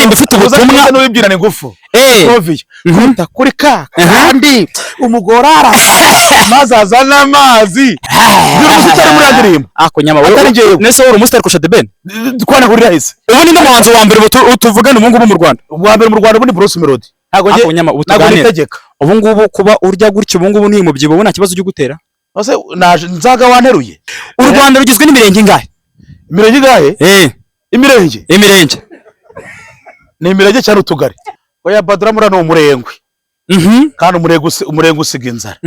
indirimbo ifite ubutumwa n'ubibwirana ingufu Soviye kuta kuri ka kandi umugore arasa maze azana amazi n'umusitari muri ndirimbo ako nyama wewe nese uri umusitari kusha The Ben twana kuri rahise ubu ni n'umuhanzi wa mbere utuvugana ubu ngubu mu Rwanda wa mbere mu Rwanda ubu ni Bruce Melody ako nyama utuganira ubu ngubu kuba urya gutyo ubu ngubu ni mubyibo ubona kibazo cyo gutera ose naje nzaga wanteruye u Rwanda rugizwe n'imirenge ingahe imirenge ni imirenge cyane utugari oya Badura murano umurengwe kandi umurenge usiga inzara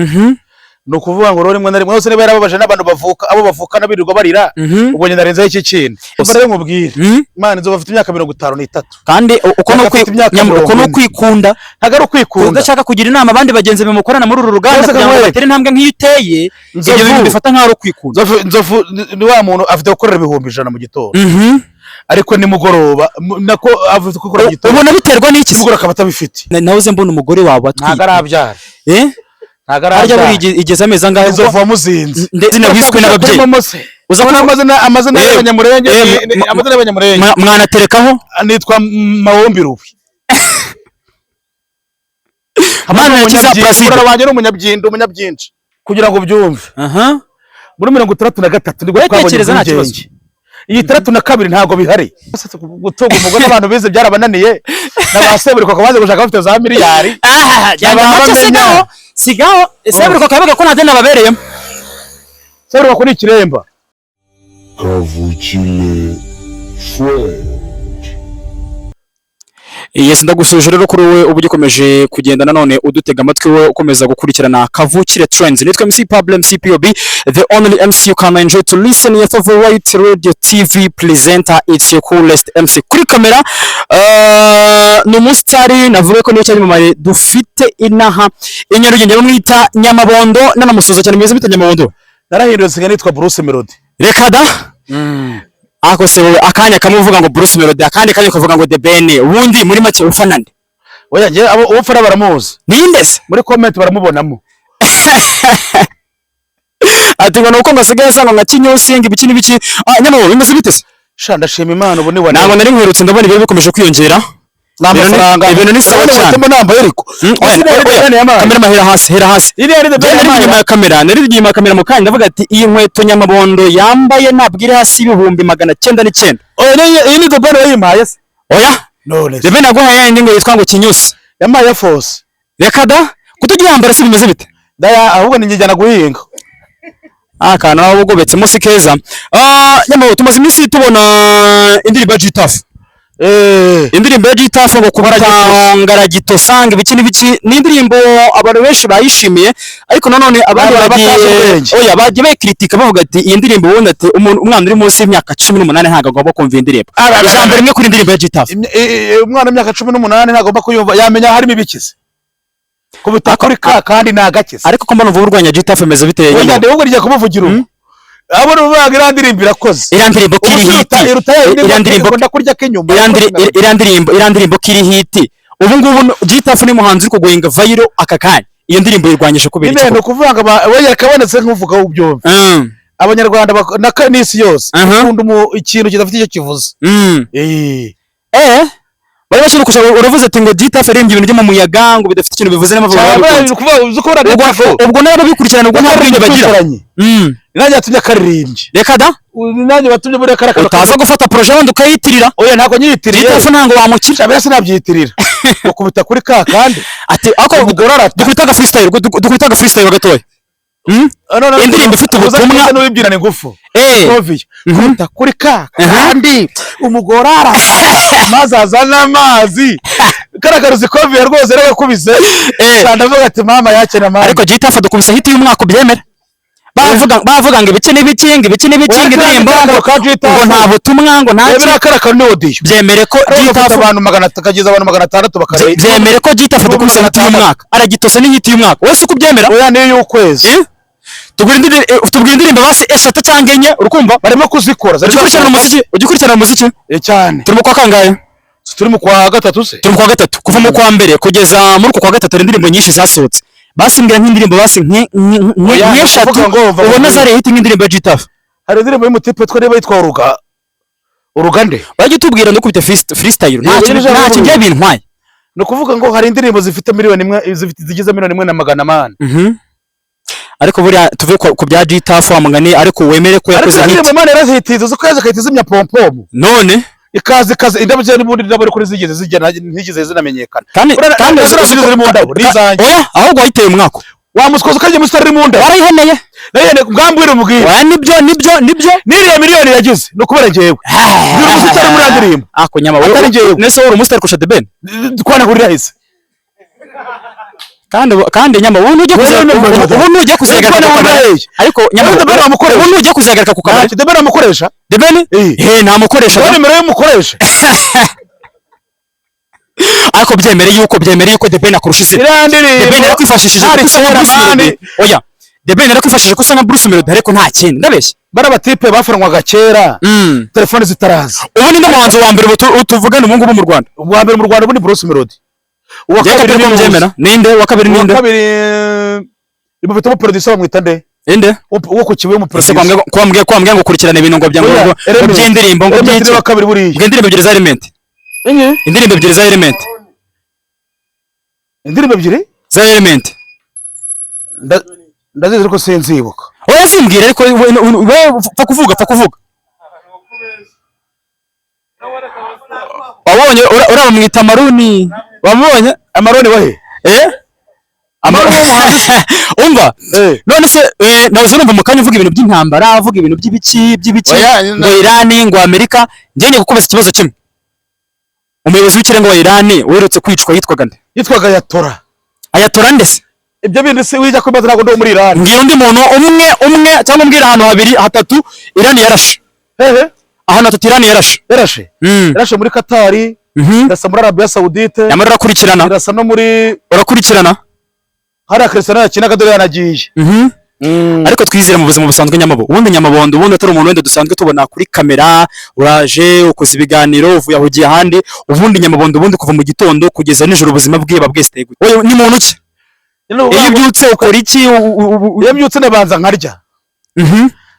no kuvuga ngo rore mwe na rimwe hose niba yarababaje n'abantu bavuka nabirirwa barira ubwo nyine narenzaho iki kintu bare mubwire Imana nzo bafite imyaka 53 kandi uko no kwikunda ntagara kwikunda udashaka kugira inama abandi bagenzi bamukorana muri uru ruganda kugira ngo batere intambwe nk'iteye ibyo bintu bifata nk'aro kwikunda nzofu ni wa muntu afite gukorera 100 mu gitondo ariko ni mugoroba nako avuze ko gukora gitondo ubona biterwa n'iki mugoroba akabata bifite nahoze mbona umugore wawe atwite ntagarabyara arya buri igeze ameza ngaho nzovu wamuzinze ndetse nabiswe n'ababyeyi uzabona amazina y'abanyamurenge mwana terekaho nitwa Mahombi Rubi Mana yakiza Placide urabanje n'umunyabyinshi kugira ngo byumve muri 63 nibwo twabonye nta kibazo iyi 32 ntago bihari gutunga umugore n'abantu bize byarabananiye n'abaseburi ko kabaze gushaka bafite za miliyari sigaho seburi ko kabaga ko nta nababereyemo seburi ko ni kiremba kavukire Yes ndagusuje rero kuri we ubugikomeje kugenda nanone udutega amatwi we ukomeza gukurikirana Kavukire Trends. Nitwa MC Pablo MCPOB, the only MC you can enjoy to listen your favorite radio TV presenter. It's your coolest MC kuri kamera. No mustari navuga ko niyo cyane mumare dufite inaha inyarugenge bamwita Nyamabondo nanamusuza cyane mwiza bita Nyamabondo. Narahindutse nitwa Bruce Melody. Reka da ako se akanya kamuvuga ngo Bruce Melody akandi kanya kavuga ngo The Ben ubundi muri make ufanande oya nge abo ufara baramuzi ninde se muri comment baramubonamo ati ngo nuko ngasigaye sanga nka Kinyusinga ibiki n'ibiki nyamabo bimeze bite se sha ndashima Imana ubu ni wane ntabwo nari nkwerutse ndabona ibyo bikomeje kwiyongera n'amafaranga ibintu ni sawa cyane mbona nambaye ariko kamera mahera hasi iri ari The Ben inyuma ya kamera nari inyuma ya kamera mu kanya ndavuga ati iyi nkweto Nyamabondo yambaye nabwire hasi 999 oya iyi ni The Ben yayimpaye se oya none The Ben aguhaye indi ngo yitwa ngo Kinyusi yamaye force reka da kutugira yambara se bimeze bite daya ahubwo ninjyana guhinga akana nawo ugobetsemo si keza Nyamabondo tumaze iminsi tubona indirimbo G-Tough indirimbo ya G-Tough ngo kubatangara gitosanga ibiki n'ibiki ni indirimbo abantu benshi bayishimiye ariko nanone abandi bagiye bakritika bavuga ati iyi ndirimbo ubona ati umwana uri munsi y'imyaka 18 ntago agomba kumva indirimbo ijambo rimwe kuri indirimbo ya G-Tough umwana w'imyaka 18 ntagomba kuyumva yamenya harimo ibikize kubita kuri ka kandi nagakize ariko ko mbona uvuga urwanya G-Tough meze biteye nyine ndende ubwo rije kumuvugira abo nubaga irandirimbo irakoze irandirimbo kiri hiti irandirimbo ndakurya kenyuma irandirimbo kiri hiti ubu ngubu G-Tough ni muhanzi uri kugoyinga viral akakanya iyo ndirimbo yirwanyije kubera iki none kuvuga we yakabonetse nk'uvuga ubyumva abanyarwanda na kanisi yose ukunda ikintu kidafite icyo kivuze bari bashaka kushaka uravuze ati ngo G-Tough arimbye ibintu byo mu muyaga ngo bidafite ikintu bivuze ubwo nabo bikurikirana ubwo nta bwenge bagira nanjye atumye akaririmbye reka da nanjye batumye muri karakara utaza gufata projet wandi ukayitirira oya ntabwo nyitiriye G-Tough ntango wamukira bese nabyitirira ukubita kuri ka kandi ati ako dukubitaga freestyle gatoya indirimbo ifite ubutumwa n'ubibwirana ingufu Soviye kuta kuri ka kandi umugore arasa maze azana amazi karagaruzi Soviye rwose ragakubize ndavuga ati mama yakena mama ariko G-Tough dukubise hiti y'umwaka ubyemera bavuga ngo ibiki indirimbo ngo nta butumwa ngo nta kintu karaka n'odiyo byemere ko G-Tough abantu 600 kagize abantu 600 bakareba byemere ko G-Tough dukubise hiti y'umwaka aragitose n'hiti y'umwaka wese uko byemera oya niyo y'ukwezi tubwira indirimbo basi 3 cyangwa 4 urukumva barimo kuzikora ugikurikirana umuziki cyane turimo kwa kangahe turi mu kwa gatatu se turi mu kwa gatatu kuva mu kwa mbere kugeza muri kwa gatatu indirimbo nyinshi zasohotse basimbira nk'indirimbo basi nk'eshatu ubona zari hiti nk'indirimbo ya G-Tough hari indirimbo y'umutipe twa niba yitwa Uruga urugande bajye tubwira ndukubite freestyle nta kintu bintwaye. No kuvuga ngo hari indirimbo zifite miliyoni imwe zigize miliyoni 1.8. Ariko buriya tuve ku bya G-Tough amangane ariko wemere ko yakoze hit. Ariko Imana yarazihitiza zo kweza kayitizimya pompomo. None ikaze indabyo n'ubundi ndabari kuri zigeze zigena ntigeze zinamenyekana. Kandi ziri mu ndabo nizanye. Oya ahubwo wayiteye umwako. Wamuskoza kaje musitari mu ndabo. Warayiheneye. Nayene ngambwire umubwire. Oya nibyo niriya miliyoni yagize no kubera ngewe. Biri umusitari muri ndirimbo. Ako nyama wowe nese wowe umusitari kusha The Ben. Twana kurira hise. Kandi nyama wowe ujye kuzegarika ku kamera. Ariko nyama wowe ujye kuzegarika ku kamera. The Ben amukoresha. The Ben nta mukoresha. Wowe nimero y'umukoresha. Ariko byemere yuko The Ben akurusha izina. The Ben yarakwifashishije kusanga Bruce Melody. Oya The Ben yarakwifashishije kusanga Bruce Melody ariko nta kindi ndabeshya. Bara batipe bafanwaga kera. Telefone zitaraza. Ubu ni n'umuhanzi wa mbere utuvugana ubu ngubu mu Rwanda. Wa mbere mu Rwanda ubu ni Bruce Melody. Uwa kabiri ni mbyemera. Ninde wa kabiri ninde? Wa kabiri ibo bitamo producer bamwita nde? Inde? Uwo ku kibuye mu producer. Kwambwe ngo kurikirana ibintu ngo byango by'indirimbo ngo by'iki. Wa kabiri buriye. Indirimbo ebyiri za Element. Indirimbo ebyiri za Element. Indirimbo ebyiri za Element. Ndazizi ariko sinzibuka. Oya simbwira ariko we fa kuvuga. Wabonye urabamwita Maruni. Wamubonye Amaroni wahe? Amaroni umva none se nazo numva mukanya uvuga ibintu by'intambara avuga ibintu by'ibiki ngo Iran ngo Amerika ngenye kukubaza ikibazo kimwe. Umuyobozi w'ikirengo wa Iran werutse kwicwa yitwaga nde? Yitwaga Ayatora ndese ibyo bindi se wijya kwibaza nago ndo muri Iran. Ngira undi muntu umwe cyangwa mbwira ahantu habiri hatatu Iran yarashe. Ahantu hatatu Iran yarashe muri Qatar. Ndasa muri Arabia Saudite. Yamara urakurikirana. Ndasa no muri urakurikirana. Hari Cristiano yakinaga dore yanagiye. Ariko twizera mu buzima busanzwe nyamabo. Ubundi nyamabondo ubundi atari umuntu wende dusanzwe tubona kuri kamera, uraje ukoze ibiganiro uvuye ahugiye ahandi, ubundi nyamabondo ubundi kuva mu gitondo kugeza nijoro ubuzima bwiba bwese gute. Oya ni muntu ki? Iyo byutse ukora iki? Iyo byutse nabanza nkarya.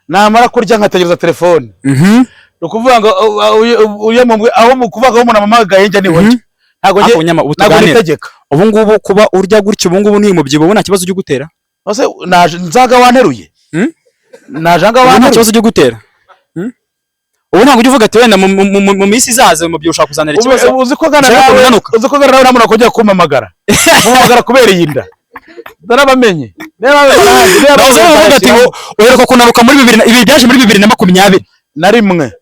Namara kurya nkategereza telefone. Ukuvuga ngo uyemwe aho mu kuvuga umuntu amamagaye njya niho njye ntago nitegeka. Ubu ngubu kuba urya gutyo ubu ngubu ni mubyibo nta kibazo cyo gutera. Ose nzaga wanteruye najanga wanteruye nta kibazo cyo gutera. Ubu ntabwo ujya uvuga ati wenda mu minsi izaza mu byo ushaka kuzanira ikibazo. Uzi ko gana nawe namuntu akojya kumamagara kumamagara kubera yinda darabamenye uvuga ati uheruka kunaruka muri ibi byaje muri 2020 na rimwe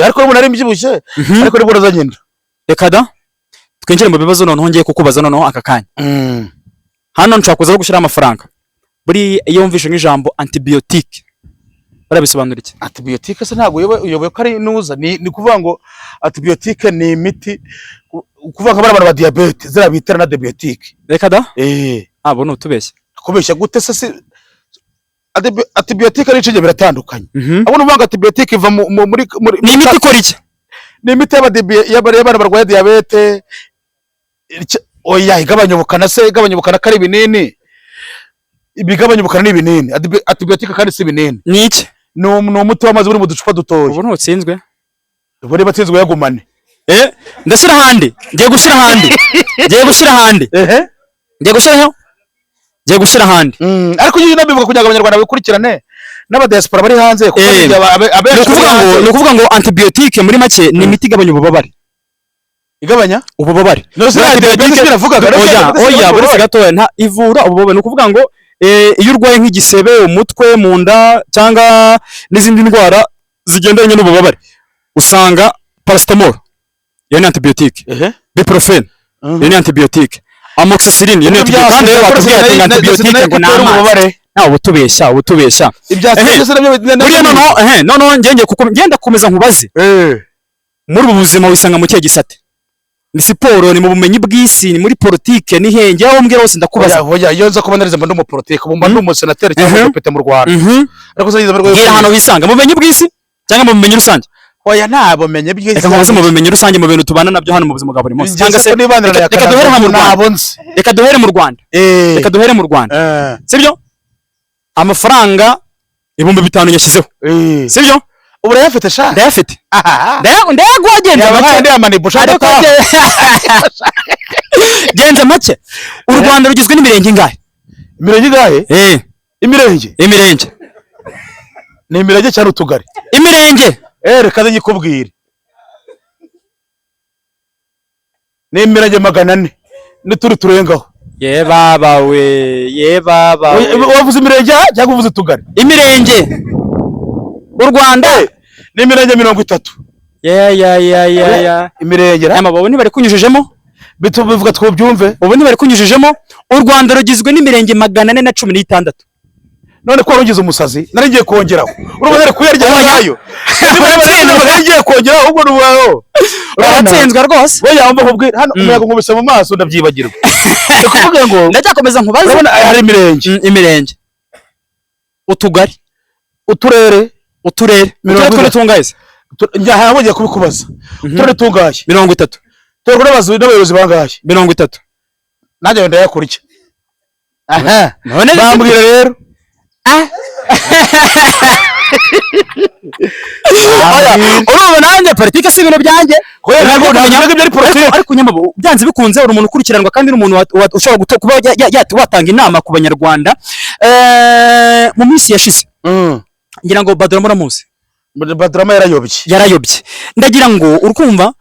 ariko ubu nari mbyibushye ariko nibwo razanyinda. Reka da twinjire mu bibazo noneho ngiye kukubaza noneho aka kanya. Hano nshaka kuza gushyira amafaranga buri iyo wumvishe nk'ijambo antibiotique barabisobanura iki? Antibiotique se ntago uyoboye ko ari nuza ni kuvuga ngo antibiotique ni imiti kuvuga ngo abantu ba diabete zirabitera na diabiotique. Reka da abo no tubeshya kubeshya gute se antibiotique ari cyo biratandukanye. Abo nuvuga antibiotique iva muri ni imiti ikora iki? Ni imiti y'abana barwaye diabete. Oya igabanyubukana kari binini ibigabanyubukana ni binini. Antibiotique kandi si binini. Ni iki? Ni umuti w'amazi uri mu ducupa dutoya. Ubu ntutsinzwe bari batsinzwe yagumane. Ndashyira handi ngiye gushyira handi ariko iyo nabivuga kugira ngo abanyarwanda bikurikirane n'aba diaspora bari hanze ni ukuvuga ngo antibiotique muri make ni imiti igabanya ububabare. Igabanya ububabare. Oya buretse gatoya nta ivura ububabare. Ni ukuvuga ngo iyo urwaye nk'igisebe umutwe mu nda cyangwa n'izindi ndwara zigendanye n'ububabare usanga paracetamol iyo ni antibiotique. Ibuprofen iyo ni antibiotique. Amoxicillin iyo ni antibiotique. Kandi bakubwira ati antibiotique ngo n'amazi. Nawe ubutubeshya buriya noneho ngenda kukomeza nkubaze muri ubu buzima wisanga mu kihe gisate? Ni siporo, ni mu bumenyi bw'isi, ni muri politike, ni henge aho mbwira hose ndakubaza. Oya iyo nza kuba narize mba ndi politike mba ndi umusenateri cyangwa umupete mu Rwanda. Ariko se ngira hano wisanga mu bumenyi bw'isi cyangwa mu bumenyi rusange? Oya nta bumenyi bw'isi. Reka mubaze mu bumenyi rusange mu bintu tubana nabyo hano mu buzima bwa buri munsi. Cyangwa se reka duhere hano mu Rwanda. Reka duhere mu Rwanda. Sibyo? Amafaranga 5,000 yashyizeho. Sibyo? ubu urayafite sha ndayafite ndayaguha genza make genza make. U Rwanda rugizwe n'imirenge ingahe? Imirenge ni imirenge cyane utugari. Imirenge reka nyikubwire, ni imirenge 400 n'ituri turengaho. Ye baba we wavuze imirenge cyangwa uvuze utugari? Imirenge u Rwanda ni imirenge 30. Imirenge amababo ni bari kunyujijemo bivuga twubyumve. Ubu ni bari kunyujijemo. U Rwanda rugizwe n'imirenge 416. None ko warugize umusazi nari ngiye kongeraho urumva nari kuyarya nayo nari ngiye kongeraho ahubwo nubaho uratsinzwe rwose. we yamba kubwira hano umuyaga nkubise mu maso ndabyibagirwa. Kuvuga ngo ndacyakomeza nkubaze. urabona hari imirenge utugari uturere uturere tungaye njya hagiye kubikubaza. Uturere tungaye 30. Tore n'abayobozi bangaye 30. nanjye ndayakora iki? None bambwira rero urumva nanjye politike si ibintu byanjye ariko nyamabo byanze bikunze uri umuntu ukurikiranwa kandi n'umuntu ushobora kuba watanga inama ku banyarwanda. Mu minsi yashize ngira ngo Badura muramuzi. Badura yarayobye ndagira ngo urumva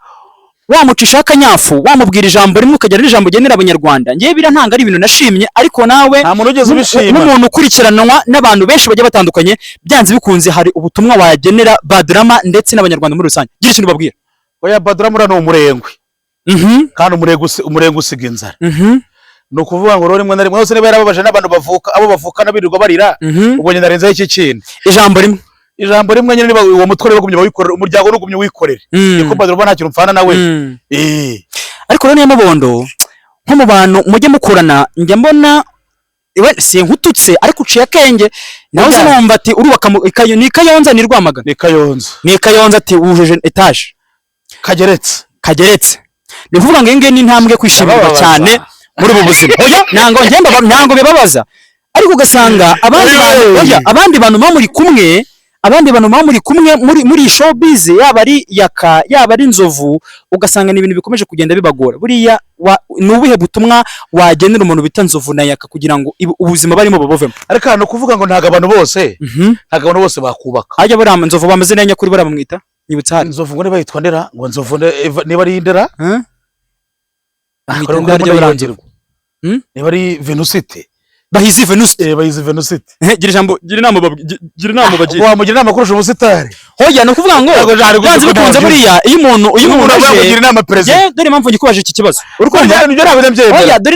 wamucisha akanyafu wamubwira ijambo rimwe ukagera n'ijambo genera abanyarwanda. Ngiye birantanga ari ibintu nashimye ariko nawe nta muntu ugeze ubishima n'umuntu ukurikiranwa n'abantu benshi bagiye batandukanye byanze bikunze hari ubutumwa wagenera Badurama ndetse n'abanyarwanda muri rusange. Gira ikintu babwira. oya Badurama no umurengwe kandi umurengwe usiga inzara. No kuvuga ngo rimwe na rimwe hose niba yarababaje n'abantu bavuka nabirirwa barira ubwo nyine narenzaho iki kintu ijambo rimwe nyine niba uwo mutwe rero gumye wikorera umuryango n'ugumye wikorera niko Badurama nta kintu mfana nawe. Ariko rero niyo mabondo nko mu bantu mujye mukurana njya mbona iwe si nkututse ariko uciye akenge nawe se numva ati urubaka ni Kayonza ni Rwamagana ni Kayonza ati wujuje etage kageretse ni kuvuga ngo ngenge ni intambwe kwishimirwa cyane muri ubu buzima. Oya ntango bibabaza ariko ugasanga abandi bantu muri kumwe muri showbiz yaba ari Yaka yaba ari Nzovu ugasanga ni ibintu bikomeje kugenda bibagora. Buriya nubuhe butumwa wagenera umuntu bita Nzovu na Yaka kugira ngo ubuzima barimo babovemo? Ariko no kuvuga ngo ntago abantu bose bakubaka. Ajya bari Nzovu bameze nenya kuri baramwita nyibutsa hari Nzovu ngo niba yitwandera ngo Nzovu niba ari indera niba ari Venusite bahizi Venusite gira inama wamugira inama kurusha ubusitari. Hoya no kuvuga ngo byanze bikunze buriya iyo umuntu aje inama president dore impamvu ngikubaje iki kibazo urukundo nibyo ntabwo ndabyemera. Hoya dore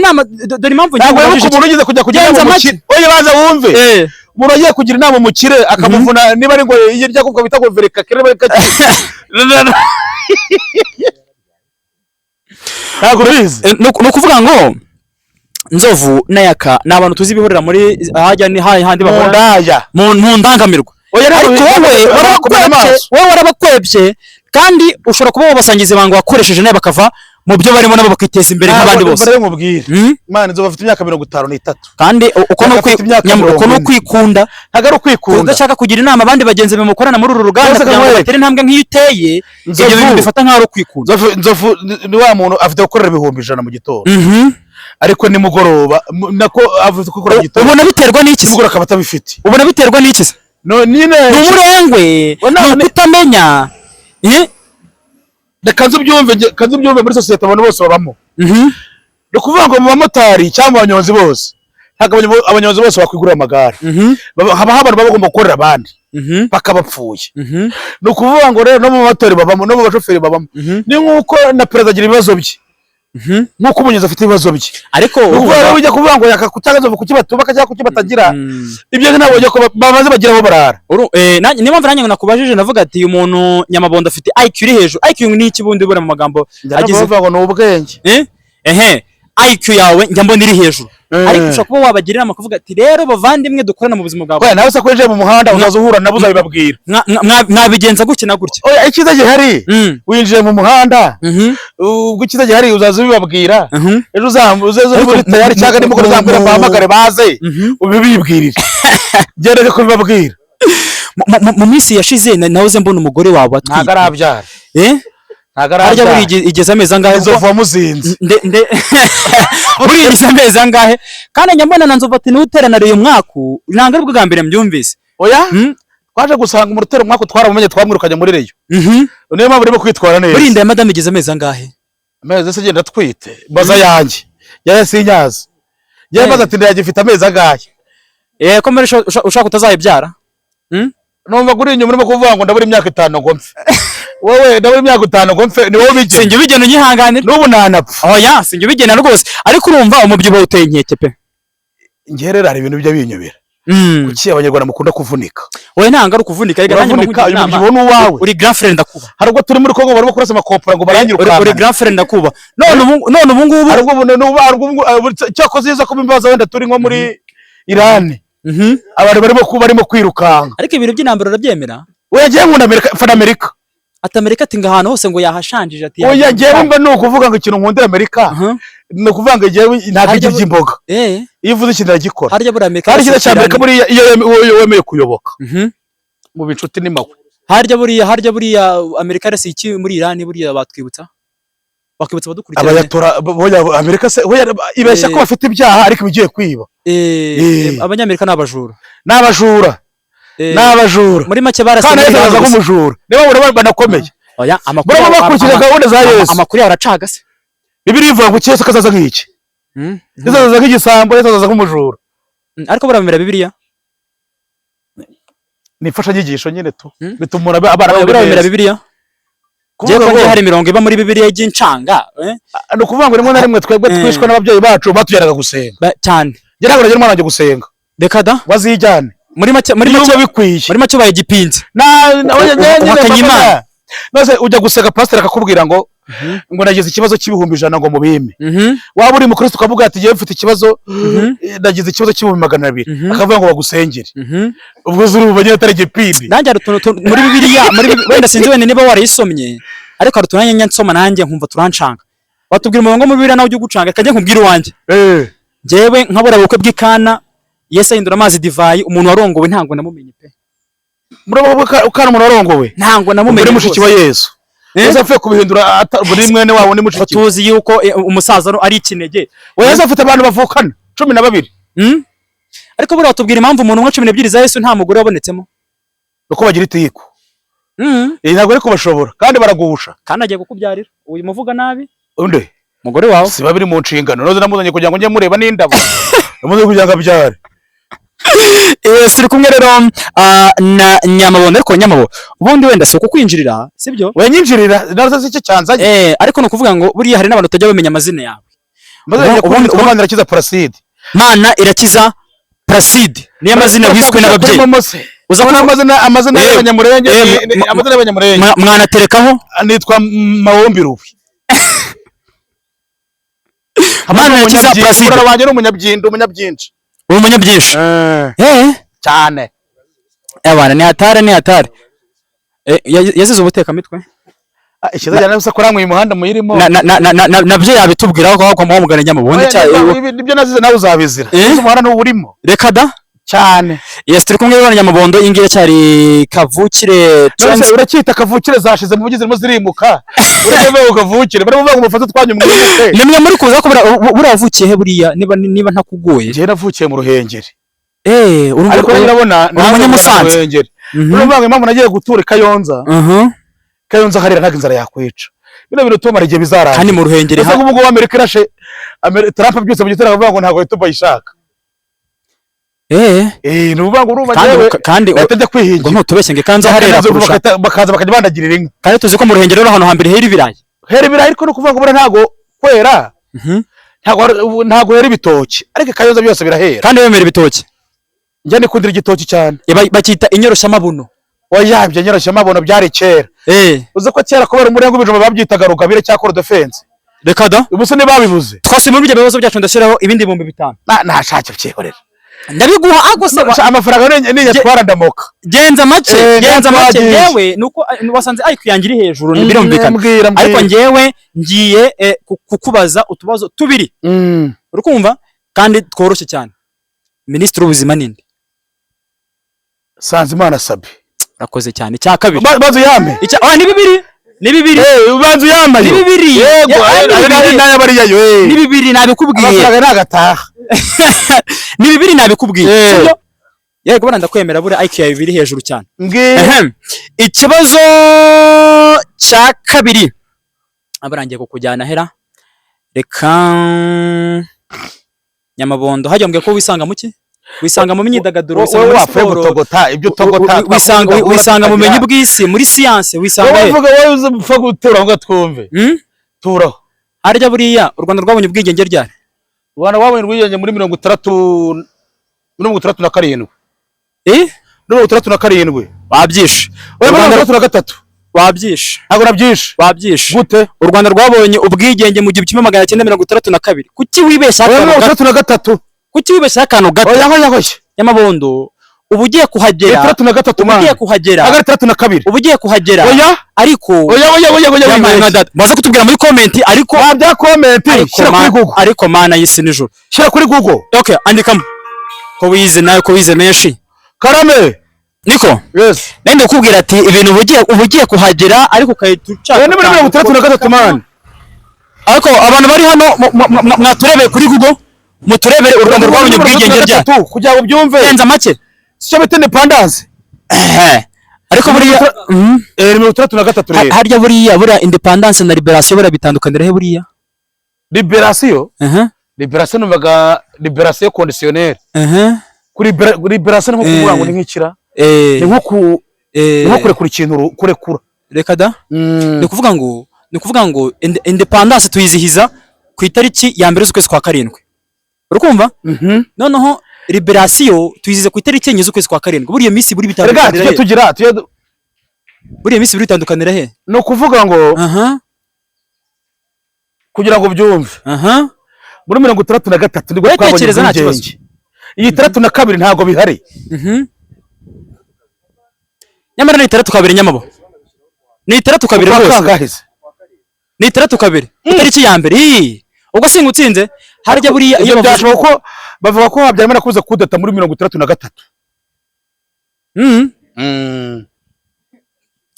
impamvu ngikubaje umuntu ugeze kugira inama mukire. Oya baza wumve umuntu agiye kugira inama umukire akamuvuna niba ari ngo yirya kuko bita ngo vereka kereba kati ntabwo bizi no kuvuga ngo Nzovu na Yaka ni abantu tuzi bihorera muri hajya ni handi bahora mu ndangamirwa. Ariko wowe warabakwebye kandi ushobora kuba wabasangiza ibanga wakoresheje naye bakava mu byo barimo nabo bakiteza imbere nk'abandi bose. Imana Nzovu afite imyaka 53 kandi uko no kwikunda ntagari ukwikunda udashaka kugira inama abandi bagenzi bamukorana muri uru ruganda kugira ngo batere intambwe nk'iyo uteye ibyo bintu bifata nk'aho kwikunda. Nzovu ni wa muntu afite gukorera 100,000 mu gitondo ariko nimugoroba nako avuze ko gukora gitondo. Ubona biterwa n'iki? Nimugoroba akaba atabifite. Ubona biterwa n'iki? No nyine umurengwe kutamenya reka nzubyumve muri societe abantu bose babamo. No kuvuga ngo mu bamotari cyangwa abanyonzi bose ntabwo abanyonzi bose bakwigurira amagare haba abantu bagomba gukorera abandi bakabapfuye. No kuvuga ngo rero no mu motori babamo no mu bashoferi babamo ni nkuko na perezida agira ibibazo bye nkuko umunyonzi afite ibibazo bye. Ariko ubwo ujya kuvuga ngo yakakutagaza kukibatubaka cyangwa kukibatagira ibyo ntabwo ujya ko babaze bagira aho barara. Niyo mpamvu nanjye nakubajije navuga ati uyu muntu Nyamabondo afite IQ iri hejuru. IQ ni iki bundi bura mu magambo agize ngo ni ubwenge IQ yawe njya mbona iri hejuru ariko ushobora kuba wabagira inama kuvuga ati rero bavandimwe dukorana mu buzima bwawe. Nawe se kweje mu muhanda uzaza uhura nabo uzabibabwira mwabigenza gutya na gutya. Oya ikiza gihari winjiye mu muhanda ubwo ikiza gihari uzaza ubibabwira ejo uzaze muri tayari cyangwa nimugoro uzambwira bahamagare baze ubibibwirire gerere ko bibabwira. mu minsi yashize nahoze mbona umugore wawe atwite. Ntago arabyara. Ntago arabyara. Harya buri igeze amezi angahe? Inzovu wamuzinze. Buri igeze amezi angahe? Kandi nyambona na Nzovu ati n'uterana uyu mwaka nanga aribwo bwa mbere mbyumvise. Oya? Twaje gusanga mu rutero mwaka twaramumenye twamwirukanye muri reyo. Niyo mpamvu urimo kwitwara neza. Buri inda ya madame igeze amezi angahe? Amezi se genda twite. Baza yanjye. Yaya sinyaza. Yeye baza ati ndagifite amezi angahe. Ko mbere ushaka utazayibyara? Numva kuri inyuma urimo kuvuga ngo ndabura imyaka 5 ngo mfe. Wowe ndabura imyaka 5 ngo mfe ni wowe bigena. Sinjye ubigena unyihanganira. N'ubu nanapfa. Oya sinjye ubigena rwose. Ariko urumva umubyibuho uteye inkeke pe. Ngerera hari ibintu bijya binyobera. Kuki abanyarwanda mukunda kuvunika? Wowe ntanga ari kuvunika rega nanjye umubyibuho n'uwawe. Uri grand frère ndakuba. Hari ubwo turi muri Kongo barimo kurasa amakopera ngo baranyirukana. Uri grand frère ndakuba. None ubu ngubu hari ubwo cyakoze yeza ko imbaza wenda turi nko muri Iran. Abantu barimo kwirukanga. Ariko ibintu by'intambara urabyemera? Oya yagiye nkunda Amerika. Ati Amerika ati ngahantu hose ngo yahashanjije ati. Oya yagiye mba no kuvuga ngo ikintu nkundira Amerika. No kuvuga ngo yagiye ntabwo ijya imboga. Iyo uvuze ikintu aragikora. Harya buri Amerika. Hari ikintu cya Amerika muri iyo wemeye kuyoboka. Mu bicuti ni mawe. Harya buriya Amerika rasi iki muri Iran buriya batwibutsa? Bakibutsa badukurikira. Abayatora boya Amerika se ibeshya ko bafite ibyaha ariko bigiye kwiba. Abanyamerika n'abajura. N'abajura. Muri make barase. Kana yazaza nk'umujura. Niba urabona banakomeye. Oya amakuru. Bro bakurikira gahunda za Yesu. Amakuru yaracaga se. Bibiri ivuga ngo cyese kazaza nk'iki. Yazaza nk'igisambo, yazaza nk'umujura. Ariko buramira Bibiliya. Nifasha nyigisho nyine tu. Bitumura abana buramira Bibiliya. Je ko hari mirongo iba muri Bibiliya y'incanga, no kuvuga ngo rimwe na rimwe twebwe twishwa n'ababyeyi bacu batujyanaga gusenga. Cyane. Je ntabwo nagira umwana wanjye gusenga. Reka da. Wazijyane. Muri make bikwiye. Muri make baye gipinze. Nyine nose ujya gusega pastor akakubwira ngo nagize ikibazo cy'ibihumbi 100 ngo mubime. Waba uri mu Kristo ukavuga ati je mfite ikibazo nagize ikibazo cy'ibihumbi 200 akavuga ngo bagusengere. Ubwo zuru banye atari gipindi. Nanjye arutuntu muri Bibiliya wenda sinzi wene niba warayisomye ariko arutunanye nyansoma nanjye nkumva turancanga. Watubwira umurongo mu Bibiliya nawe ujye gucanga kajye nkubwira uwanjye. Jewe nkabura ubukwe bw'ikana Yesu ahindura amazi divayi umuntu warongowe ntango namumenye pe. Murabo ukana umuntu warongowe ntango namumenye. Muri mushiki wa Yesu. Yesu afite kubihindura buri mwene wabo ni mushiki. Tuzi yuko umusaza ari ikinege. Yesu afite abantu bavukana 12. Ariko buri watubwira impamvu umuntu nka 12 za Yesu nta mugore wabonetsemo. Uko bagira itiko. Ntabwo ari kubashobora kandi baragusha. Kandi agiye kukubyarira. Uyu muvuga nabi? Unde? Mugore wawe. Si babiri mu nshingano. Noze namuzanye kugira ngo njye mureba n'indabo. Namuze kugira ngo abyare. Siri kumwe rero na Nyamabone ariko Nyamabo ubundi wenda so kukwinjirira sibyo we nyinjirira nazo ziki cyanzanye ariko no kuvuga ngo buri hari n'abantu tajya bamenya amazina yawe ubundi Mana irakiza Placide Mana irakiza Placide niyo amazina wiswe n'ababyeyi uza ko amazina y'abanyamurenge amazina y'abanyamurenge mwana terekaho nitwa Mawombi Rubi Mana irakiza Placide urabanje n'umunyabyinshi umunyabyishi cyane abana ni hatari yazize ubuteka mitwe ikiza cyane gusa ko ramwe umuhanda muyirimo nabyo yabitubwira ko kwa mugana Nyamabone nibyo nazize nawe uzabizira umuhanda n'uburimo reka da cyane yes turi kumwe n'abana Nyamubondo ingiye cyari kavukire uracyita kavukire zashize mu bugize zirimuka urebe ukavukire bari bavuga ngo mufate twanyu mwimute nimwe muri kuza ko buravukiye he buriya niba ntakugoye je navukiye mu Ruhengeri ariko urabona Umunyamusanze urumva impamvu nagiye gutura Kayonza Kayonza harira ntago inzara yakwica bino bintu tumara igihe bizaranga kandi mu Ruhengeri ha ubwo Amerika irashe Trump byose mu gitera bavuga ngo ntago yituba yishaka nuvuga ngo urumva jewe kandi batajya kwihingira ngo ntutubeshye nge kanza harera kurusha bakaza bakajya bandagirira inka kandi tuzi ko mu Ruhengeri rero hano hambere hera ibirayi ariko no kuvuga ngo bura ntago kwera ntago hera ibitoki ariko Kayonza byose birahera kandi wemera ibitoki njye nikundira igitoki cyane bakita inyoroshya mabuno oyabye nyoroshya mabuno byari kera uze ko kera kubera umurengo bijoma babyitaga rugabire cyakora defense reka da ubuse ne babibuze twase mu bibazo byacu ndashiraho ibindi 5,000 ntashake cyehorera ndabiguha agose amafaranga n'inyatwara ndamoka genza make yewe nuko wasanze ari kuyangira hejuru birumvikana ariko ngewe ngiye kukubaza utubazo tubiri urukumva kandi tworoshye cyane Ministre w'ubuzima ninde Sanzimana Sabi urakoze cyane. Cya kabiri bazu yame ni bibiri bazu yama ni bibiri yego nayo bariya yo ni bibiri nabikubwiye amafaranga nagataha ni bibiri nabikubwiye sibyo. Yego bana ndakwemera bure IQ ya bibiri hejuru cyane. Ikibazo cya kabiri abarangiye kukujyana hera reka Nyamabondo hajya mbwe ko wisanga muki wisanga mu myidagaduro wisanga mu menyi bw'isi muri science wisanga uvuga wowe uzupfa gutura ngo twumve turaho harya buriya u Rwanda rwabonye ubwigenge ryari? U Rwanda rwabonye ubwigenge muri 37 wabyishe u Rwanda 33 wabyishe ntabwo nabyishe wabyishe gute u Rwanda rwabonye ubwigenge mu 1932 kuki wibeshya 33 kuki wibeshya akantu gato oya Nyamabondo ubu ugiye kuhagera 33 ubu ugiye kuhagera agari 32 ubu ugiye kuhagera oya ariko oya maze kutubwira muri comment ariko wabya comment shira kuri Google ariko mana y'isi nijoro shira kuri Google okay andikamo ko wize nayo ko wize menshi karame niko yes nende kubwira ati ibintu ubugiye kuhagera ariko kayituca ni muri 33 man ariko abantu bari hano mwaturebeye kuri Google muturebere u Rwanda rwabonye ubwigenge rya kugira ngo byumve yenza make cyo bita independence ariko buriya 33 harya buriya independence na liberation buriya bitandukanira he buriya liberation numvaga liberation conditionnelle kuri liberation nko kuvuga ngo ni nk'ikira ni nko kurekura ikintu kurekura reka da ni kuvuga ngo independence tuyizihiza ku itariki ya mbere z'ukwezi kwa karindwi urukumva noneho liberation tuyizize ku itariki enye z'ukwezi kwa karindwi buriya minsi buri bitandukanira he buriya minsi buri bitandukanira he no kuvuga ngo kugira ngo byumve muri 33 nibwo twabonye ubwigenge iyi 32 ntago bihari nyamara ni 32 Nyamabo ni 32 rwose ni 32 itariki ya mbere ubwo singa utsinze harya buriya iyo bavuga ko Habyarimana kuza kudata muri 33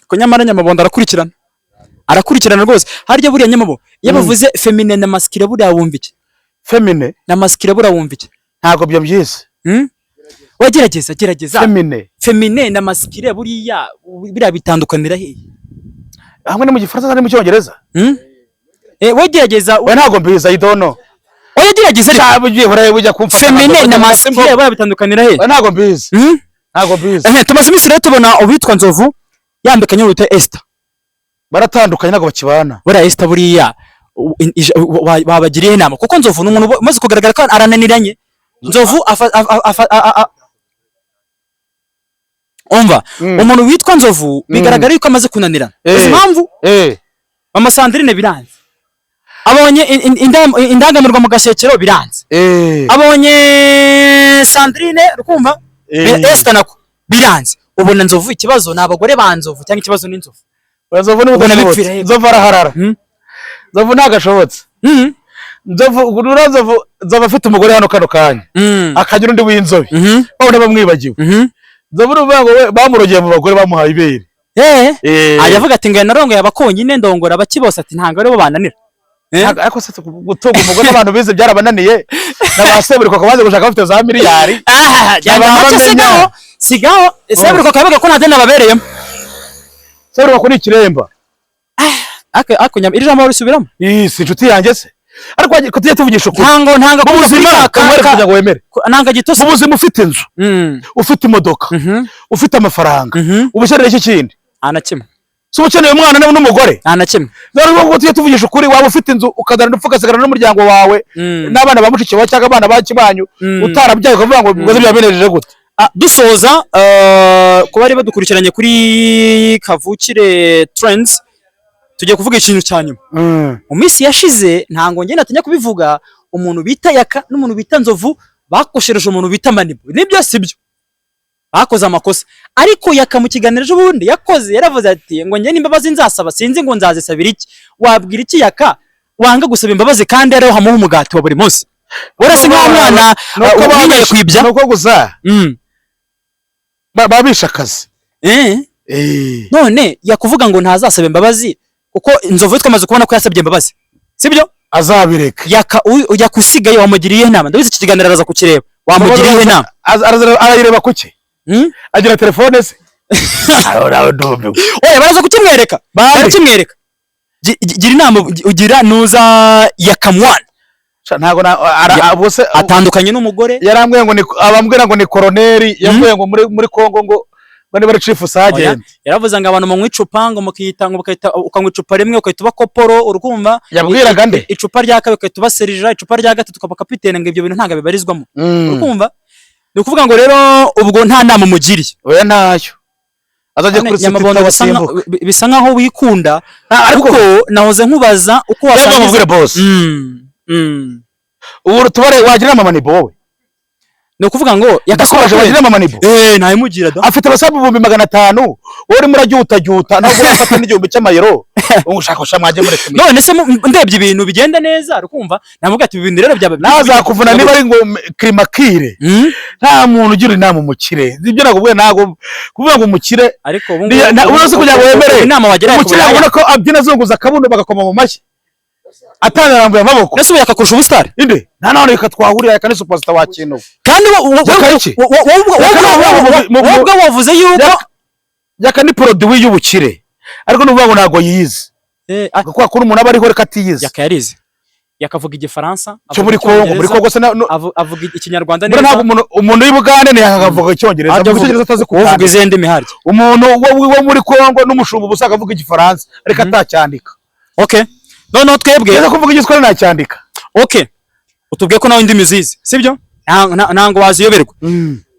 ko nyamara Nyamabondo arakurikirana rwose harya buriya Nyamabo iyo bavuze feminine na masculine buriya wumva iki feminine na masculine buriya wumva iki ntago byo byiza wagerageza feminine na masculine buriya bitandukanira he hamwe ni mu Gifaransa ni mu Cyongereza wagerageza we ntago mbiza I don't know wagerageza cyabo ugiye horaye bujya kumfata feminine na masculine buriya bitandukanira he ntago mbiza tumaze iminsi rero tubona ubitwa Nzovu yambikanye n'urute Esther baratandukanye ntago bakibana buriya Esther buriya babagiriye inama kuko Nzovu n'umuntu umaze kugaragara ko arananiranye Nzovu umva umuntu witwa Nzovu bigaragara yuko amaze kunanirana izi mpamvu mama Sandrine biranze abonye indangamirwa mu Gasekero biranze abonye Sandrine rukumva Esther nako biranze ubona Nzovu ikibazo n'abagore ba Nzovu cyangwa ikibazo n'Inzovu Nzovu n'ubudashobotse Nzovu araharara Nzovu ntagashobotse Nzovu afite umugore hano kano kanya akagira undi w'inzobe babone bamwibagiwe Nzovu ruvuga ngo bamurogeye mu bagore bamuhaye ibere ayavuga ati ngo narongo yabakonyine ndongora baki bose ati ntango aribo bananira ariko se gutunga umugore n'abantu bize byarabananiye n'abaseburiko akabanze gushaka bafite za miliyari sigaho seburiko kavuga ko ntade nababereyemo seburiko ko ni ikiremba ako iri jambo risubiramo si inshuti yanjye se ariko tujye tuvugisha ukuri ntango mu buzima kugira ngo wemere nanga gitose mu buzima ufite inzu ufite imodoka ufite amafaranga ubusherere iki kindi anakimwe so ukeneye umwana n'umugore anakimwe rero ngo tujye tuvugisha ukuri waba ufite inzu ukazana upfukasigara n'umuryango wawe n'abana ba mushiki wawe cyangwa abana bakibanyu utarabyaye kuvuga ngo bigoze byabenejeje gute dusoza ko bari badukurikiranye kuri Kavukire Trends tugiye kuvuga ikintu cyanyuma mu minsi yashize ntango ngenda tanya kubivuga umuntu bita Yaka n'umuntu bita Nzovu bakoshereje umuntu bita Manibu nibyo sibyo bakoze amakosa ariko Yaka mu kiganiro cy'ubundi yakoze yaravuze ati ngo nge nimbabazi nzasaba sinzi ngo nzazisabira iki wabwira iki Yaka wanga gusaba imbabazi kandi ariho hamuha umugati wa buri munsi urase nk'umwana ubinyeye kwibya nuko gusa babisha akazi none yakuvuga ngo ntazasaba imbabazi kuko inzovu twamaze kubona ko yasabye imbabazi sibyo azabireka yakusigaye wamugiriye inama ndabizi iki kiganiro araza kukireba wamugiriye inama arayireba kuki agira telefone se oya baraza kukimwereka barakimwereka gira inama ugira nuza ya kamwana ntago abose atandukanye n'umugore yarambwiye ngo abambwira ngo ni koroneri yambwiye ngo muri Kongo ngo bane bari chief sergeant yaravuze ngo abantu mu mwicupa ngo mukiyita ngo bakayita ukangwicupa rimwe ukayita bakoporo urukumva yabwiraga nde icupa rya kabiri ukayita baserija icupa rya gatatu ukaba kapitene ngo ibyo bintu ntanga bibarizwamo urukumva ni ukuvuga ngo rero ubwo nta nama mugiriye oya nayo azaje kuri site bisa nkaho wikunda ariko nahoze nkubaza uko wasangiza boss ubu tubare wagira mama ni bowe no kuvuga ngo yakaswaje wagira mama ni bo nayimugira da afite abasabu 500 uri murajuta ntabwo afata n'igihumbi cy'amayero ungushakosha mwaje muri kimwe none se ndebye ibintu bigenda neza rukumva navuga ati ibintu rero byaba nazakuvuna niba ari ngo klimakire nta muntu ugira inama umukire ibyo nakubwiye ntago kuvuga ngo umukire ariko ubu urose kujya wemere inama wagira umukire abona ko abyina zunguza kabuno bagakoma mu mashyi atanarambuye amaboko nese yakakurusha ubustari inde nta none twahurira kandi superstar wa kintu kandi wowe wavuze yuko yaka ni produit y'ubukire ariko nuvuga ngo nago yize kuko akuru umuntu aba ariho reka atiyize yakayarize yakavuga igifaransa cyo muri Kongo se avuga ikinyarwanda neza ntabwo umuntu y'Ubugande ne yakavuga icyongereza avuga atazi kuvuga izindi miharye umuntu wo muri Kongo n'umushumba busaka avuga igifaransa ariko atacyandika okay no twebwe yaza kuvuga igiswahili nacyandika okay utubwiye ko nawe indimi zizi sibyo ntango waziyoberwa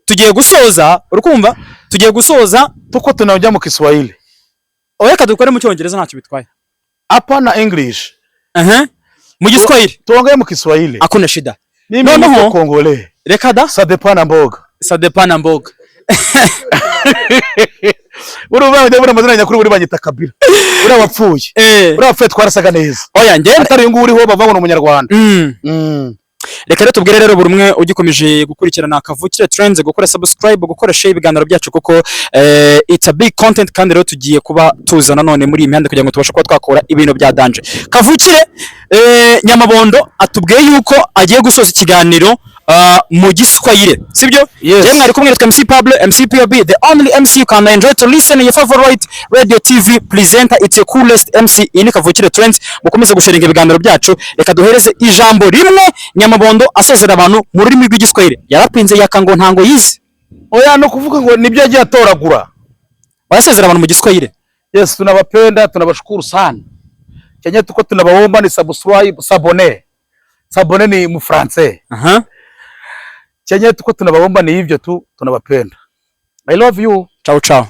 tugiye gusoza urukumva tugiye gusoza tuko tunajya mu Kiswahili oya kadukore mu cyongereza ntacyo bitwaye hapana English mu Kiswahili tuongee mu Kiswahili hakuna shida no Kongole reka da ça dépend na mboga urubaye ndabura mazina nyakuri buri banyita Kabila urabapfuye urabapfuye twarasaga neza oya ngende atari ngo uriho bavanga umunyarwanda reka rero tubwire rero buri umwe ugikomeje gukurikirana Kavukire Trends gukora subscribe gukora share ibiganiro byacu kuko it's a big content kandi rero tugiye kuba tuzana none muri imihanda kugira ngo tubashe kuba twakora ibintu bya danje Kavukire Nyamabondo atubwiye yuko agiye gusoza ikiganiro mu Giswahili sibyo yemwe ari kumwe na MC Pablo MC POB the only MC you can enjoy to listen your favorite radio TV presenter it's the coolest MC in Kavukire Trends mukomeze gusharinga ibiganiro byacu reka duhereze ijambo rimwe Nyamabondo asozera abantu mu rurimi rw'Igiswahili yarapinze yakango ntango yize oya no kuvuga ngo nibyo agiye atoragura barasezera abantu mu Giswahili yes tunabapenda tunabashukuru sana Kenya tuko tunabaomba ni subscribe sabone ni mu français Kenya tuko tunabaomba ni hivyo tu tunabapenda I love you ciao